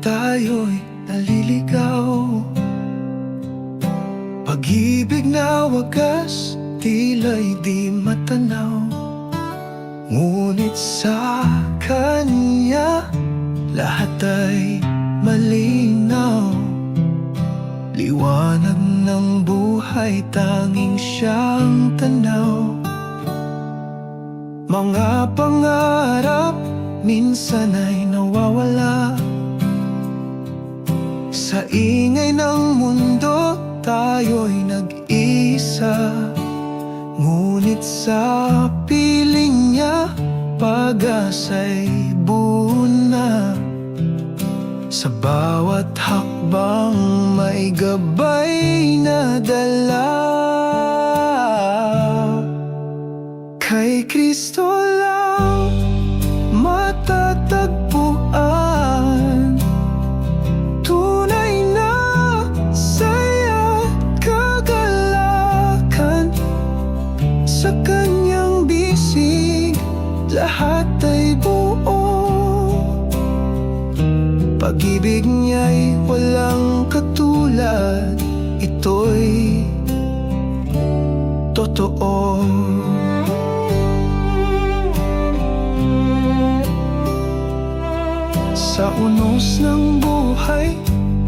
tayo'y naliligaw. Pag-ibig na wagas, tila'y di matanaw. Ngunit sa kanya, lahat ay malinaw. Liwanag ng buhay, tanging siyang tanaw. Mga pangarap, minsan ay nawawala. Sa ingay ng mundo, tayo'y nag-iisa. Ngunit sa piling niya, pag-asa'y buo na. Sa bawat hakbang may gabay na dala. Kay Kristo lang matatagpuan tunay na saya't kagalakan. Sa kanyang bisig, lahat ay buo. Pag-ibig niya'y walang katulad, ito'y totoo. Sa unos ng buhay,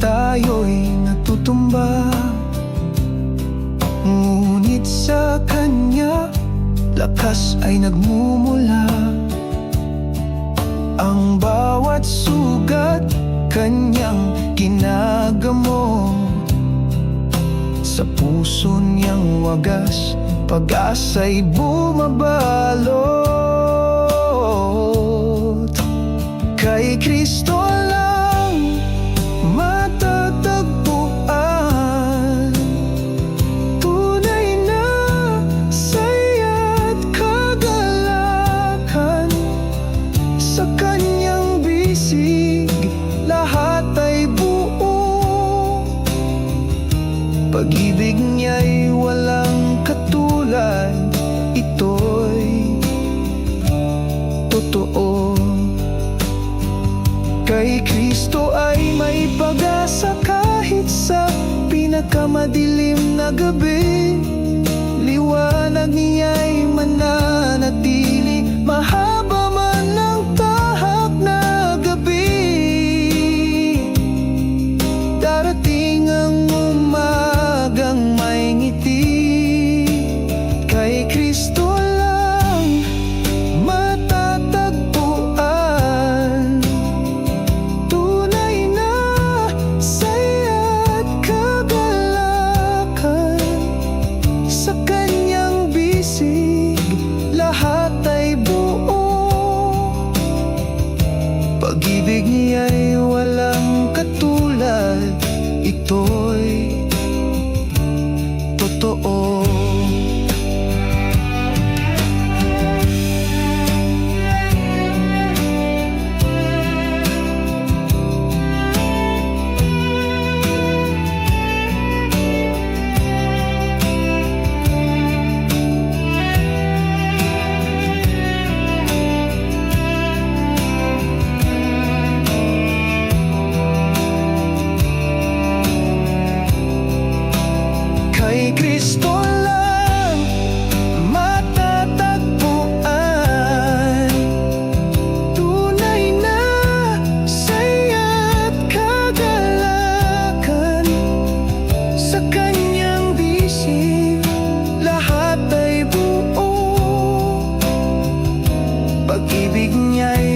tayo'y natutumba. Ngunit sa kanya, lakas ay nagmumula. Ang bawat sugat, kanyang ginagamo. Sa puso niyang wagas, pag-asa'y bumabalot. Kay Kristo lang matatagpuan tunay na saya't kagalakan. Sa kanyang bisig, lahat ay buo. Pag-ibig niya'y walang katulad, ito'y totoo. Kay Kristo ay may pag-asa kahit sa pinakamadilim na gabi. Liwanag niya'y mananatili, mahaba man ang tahak na gabi. Darating ang umagang may ngiti. Kay Kristo lang matatagpuan tunay na saya't kagalakan. Sa kanyang bisig, lahat ay buo. Pag-ibig niya'y walang katulad, ito'y totoo. Kay Kristo lang matatagpuan tunay na saya't kagalakan. Sa kanyang bisig, lahat ay buo. Pag-ibig niya'y